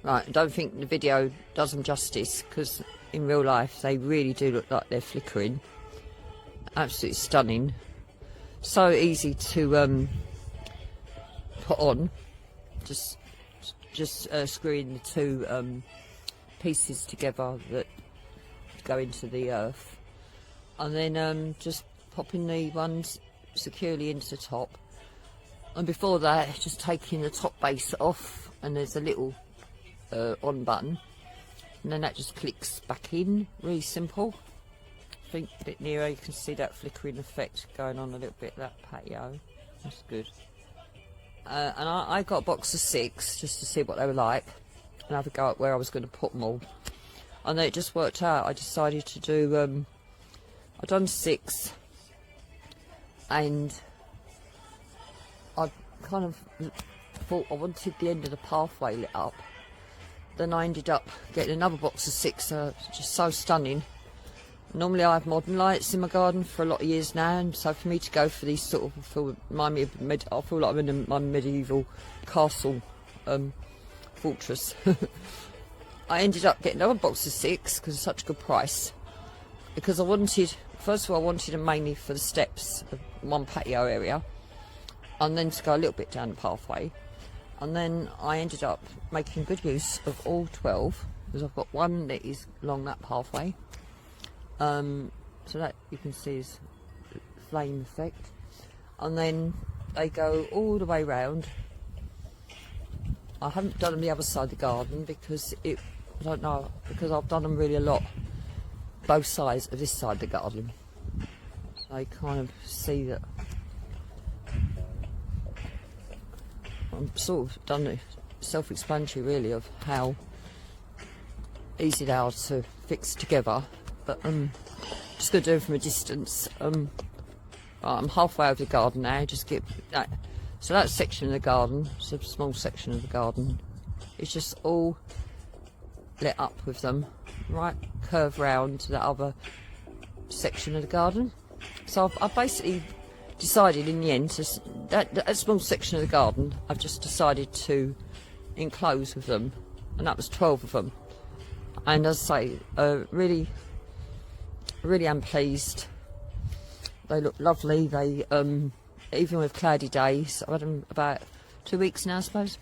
Right, I don't think the video does them justice, because in real life they really do look like they're flickering. Absolutely stunning. So easy to put on. Just screwing the two pieces together that go into the earth, and then just popping the ones securely into the top. And before that, just taking the top base off, and there's a little on button, and then that just clicks back in. Really simple. I think a bit nearer you can see that flickering effect going on a little bit, that patio. That's good. And I got a box of 6 just to see what they were like and have a go at where I was going to put them all. And then it just worked out. I decided to do, I've done 6, and I kind of thought I wanted the end of the pathway lit up. Then I ended up getting another box of 6, just so stunning. Normally I have modern lights in my garden for a lot of years now, and so for me to go for these sort of, remind me of I feel like I'm in my medieval castle fortress. I ended up getting another box of 6 because it's such a good price. Because I wanted, first of all, I wanted them mainly for the steps of one patio area, and then to go a little bit down the pathway. And then I ended up making good use of all 12, because I've got one that is along that pathway. So that you can see is flame effect, and then they go all the way round. I haven't done them the other side of the garden because I don't know, because I've done them really a lot both sides of this side of the garden. I kind of see that I'm sort of done it self-explanatory really of how easy they are to fix together. But just going to do them from a distance. I'm halfway over the garden now. Just get that. So that section of the garden, it's a small section of the garden, it's just all lit up with them. Right, curve round to that other section of the garden. So I've basically decided in the end to that small section of the garden I've just decided to enclose with them, and that was 12 of them. And as I say, really am pleased. They look lovely. They even with cloudy days, I've had them about 2 weeks now, I suppose.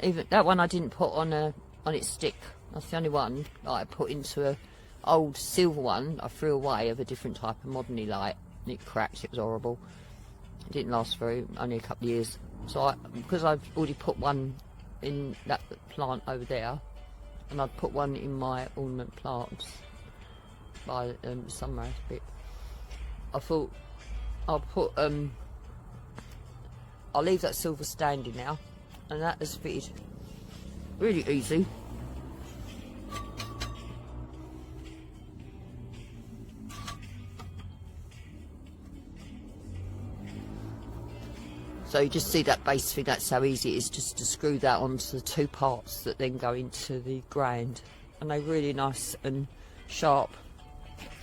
Even that one I didn't put on its stick. That's the only one that I put into a old silver one I threw away of a different type of modern light. It cracked. It was horrible. It didn't last only a couple of years. So because I've already put one in that plant over there, and I'd put one in my ornament plants by sunrise bit, I thought I'll put I'll leave that silver standing now, and that has fitted really easy. So you just see that base thing, that's how easy it is just to screw that onto the 2 parts that then go into the ground. And they're really nice and sharp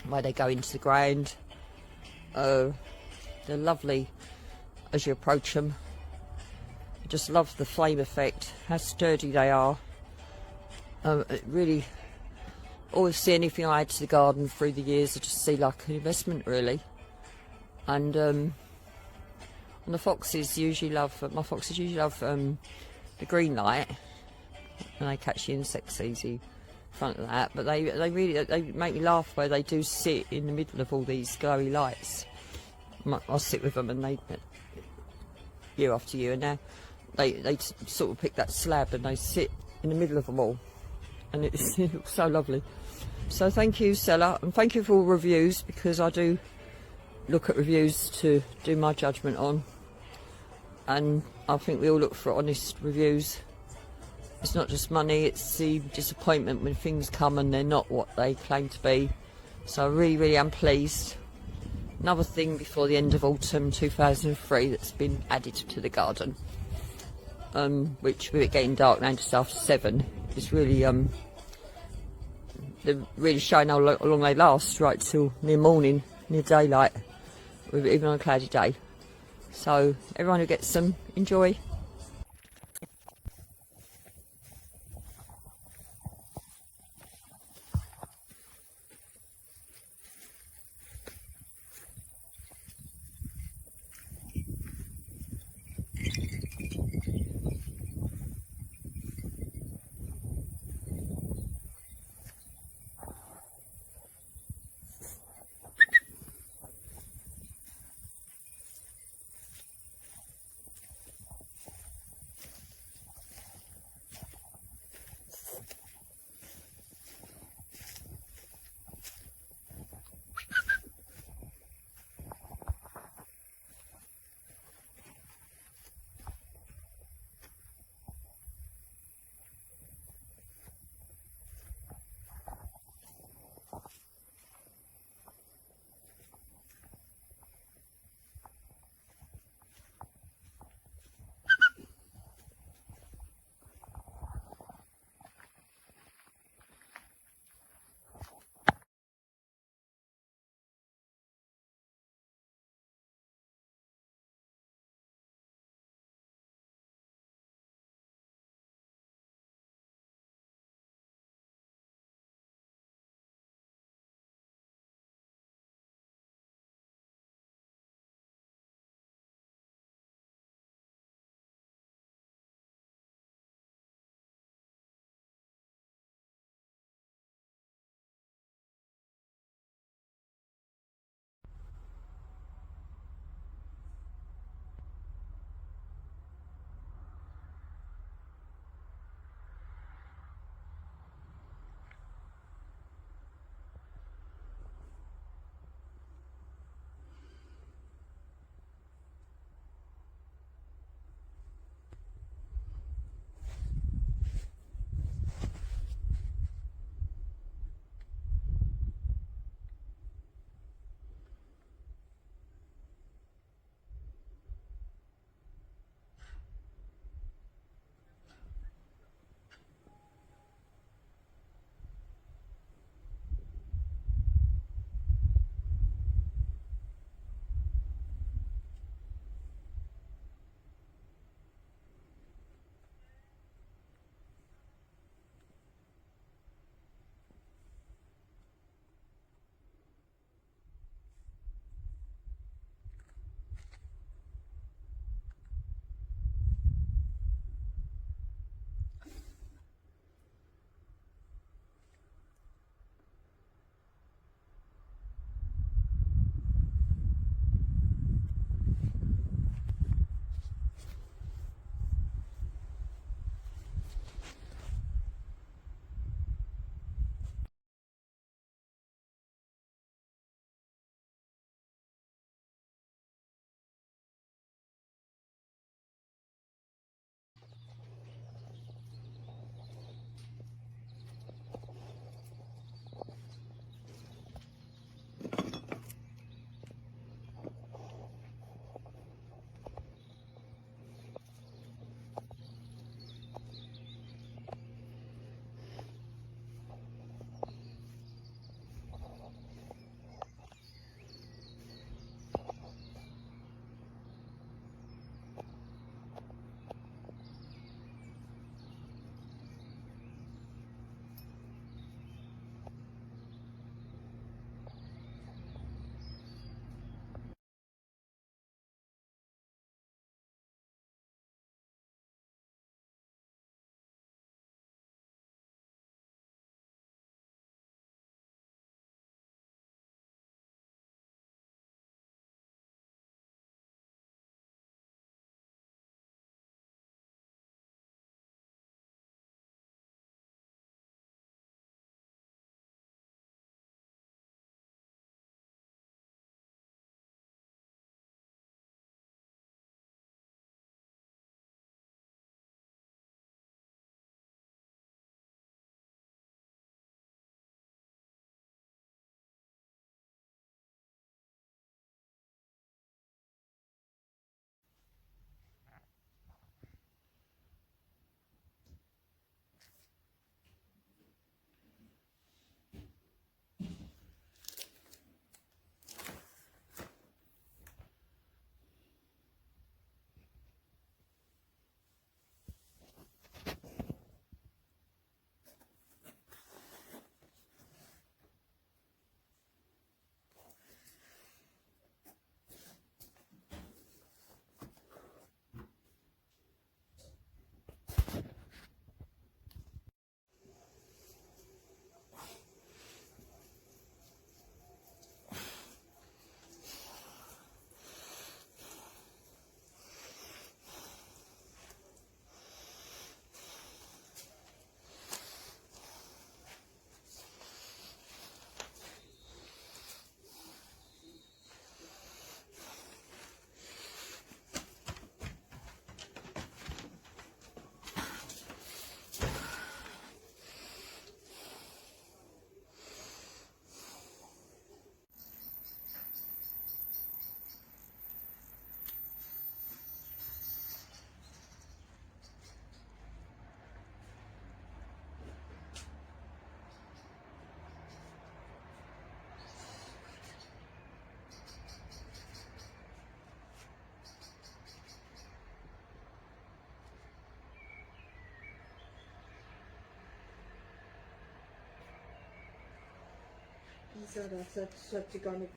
where they go into the ground. They're lovely as you approach them. I just love the flame effect, how sturdy they are. It really, always see anything I add to the garden through the years, I just see like an investment really. And the foxes usually love, the green light, and they catch the insects easy in front of that. But they make me laugh where they do sit in the middle of all these glowy lights. I'll sit with them, and they year after year, and now they sort of pick that slab and they sit in the middle of them all, and it looks so lovely. So thank you, seller, and thank you for all reviews, because I do look at reviews to do my judgment on, and I think we all look for honest reviews. It's not just money, it's the disappointment when things come and they're not what they claim to be. So I really am pleased. Another thing before the end of autumn 2003 that's been added to the garden, which with it getting dark now just after 7, is really they're really showing how long they last, right till near morning, near daylight, even on a cloudy day. So everyone who gets them, enjoy. Dieser, das hat sie gar nicht.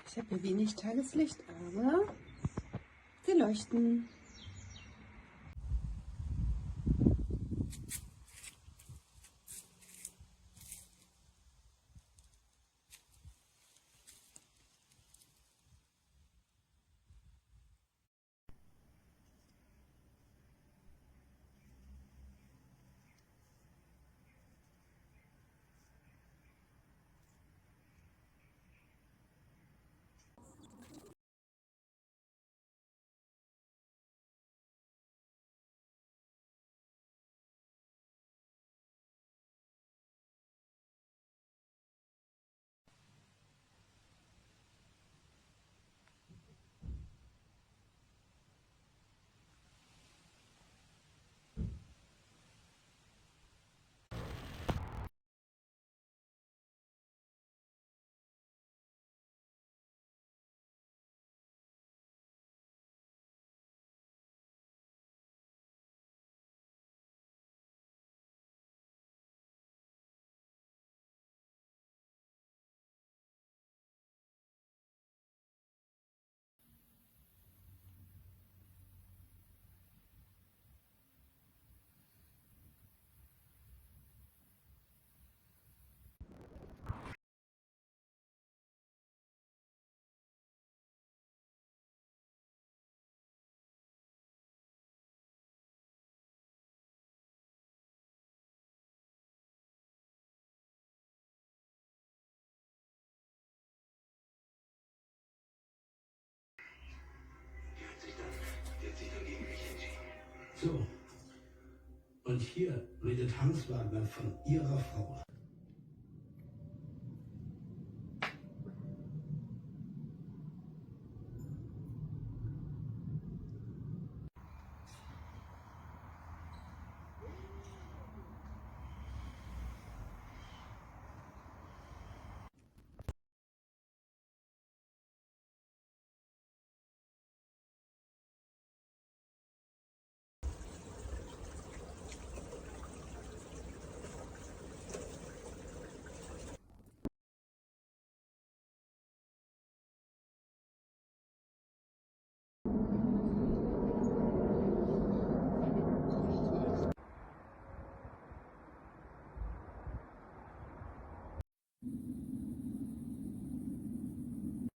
Ich habe hier wenig Tageslicht, aber sie leuchten. So, und hier redet Hans Wagner von ihrer Frau.